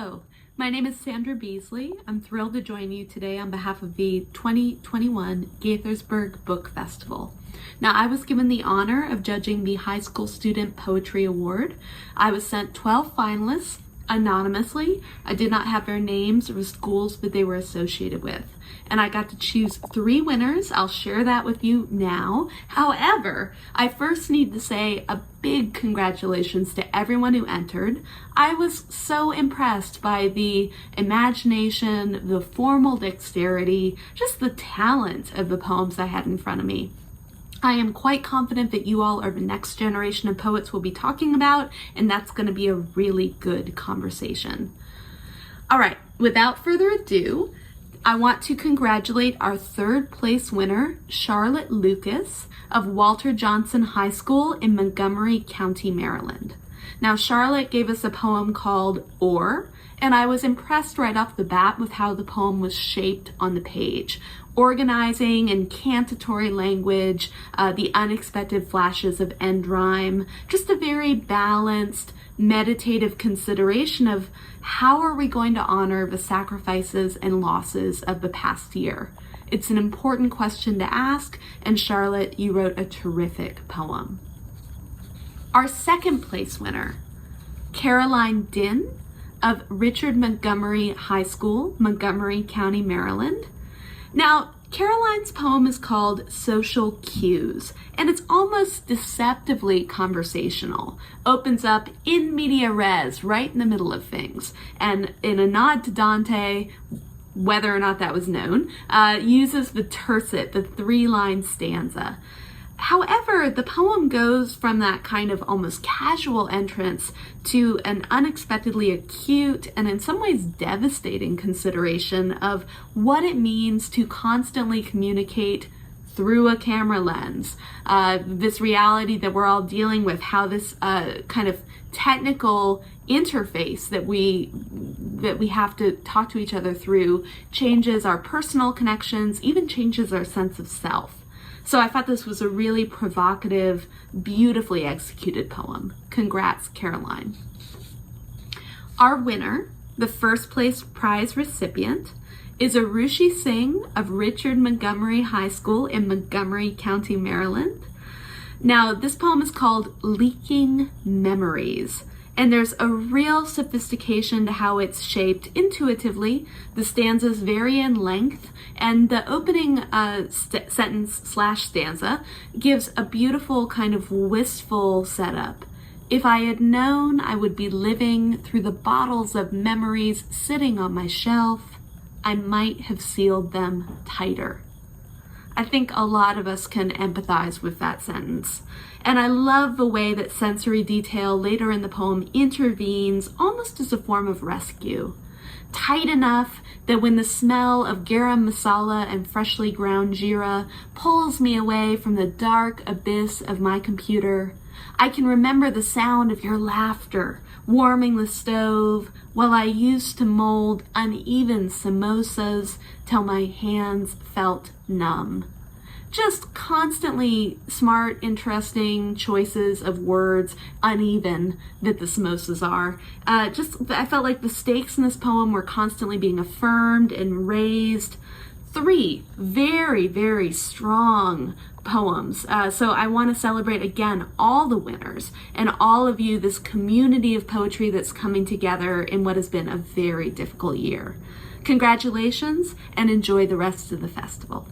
Hello, my name is Sandra Beasley. I'm thrilled to join you today on behalf of the 2021 Gaithersburg Book Festival. Now, I was given the honor of judging the High School Student Poetry Award. I was sent 12 finalists anonymously. I did not have their names or the schools that they were associated with. And I got to choose 3 winners. I'll share that with you now. However, I first need to say a big congratulations to everyone who entered. I was so impressed by the imagination, the formal dexterity, just the talent of the poems I had in front of me. I am quite confident that you all are the next generation of poets we'll be talking about, and that's going to be a really good conversation. All right, without further ado, I want to congratulate our 3rd place winner, Charlotte Lucas of Walter Johnson High School in Montgomery County, Maryland. Now, Charlotte gave us a poem called Or, and I was impressed right off the bat with how the poem was shaped on the page. Organizing and cantatory language, the unexpected flashes of end rhyme, just a very balanced, meditative consideration of how are we going to honor the sacrifices and losses of the past year. It's an important question to ask, and Charlotte, you wrote a terrific poem. Our 2nd place winner, Caroline Dinh of Richard Montgomery High School, Montgomery County, Maryland. Now, Caroline's poem is called Social Cues, and it's almost deceptively conversational. Opens up in media res, right in the middle of things. And in a nod to Dante, whether or not that was known, uses the tercet, the 3-line stanza. However, the poem goes from that kind of almost casual entrance to an unexpectedly acute and in some ways devastating consideration of what it means to constantly communicate through a camera lens. This reality that we're all dealing with, how this kind of technical interface that we have to talk to each other through changes our personal connections, even changes our sense of self. So I thought this was a really provocative, beautifully executed poem. Congrats, Caroline. Our winner, the 1st place prize recipient, is Arushi Singh of Richard Montgomery High School in Montgomery County, Maryland. Now, this poem is called Leaking Memories. And there's a real sophistication to how it's shaped intuitively. The stanzas vary in length, and the opening sentence/stanza gives a beautiful kind of wistful setup. If I had known I would be living through the bottles of memories sitting on my shelf, I might have sealed them tighter. I think a lot of us can empathize with that sentence. And I love the way that sensory detail later in the poem intervenes almost as a form of rescue. Tight enough that when the smell of garam masala and freshly ground jeera pulls me away from the dark abyss of my computer, I can remember the sound of your laughter warming the stove while I used to mold uneven samosas till my hands felt numb. Just constantly smart, interesting choices of words, uneven that the samosas are. I felt like the stakes in this poem were constantly being affirmed and raised. 3 very, very strong poems. So I want to celebrate again all the winners and all of you, this community of poetry that's coming together in what has been a very difficult year. Congratulations and enjoy the rest of the festival.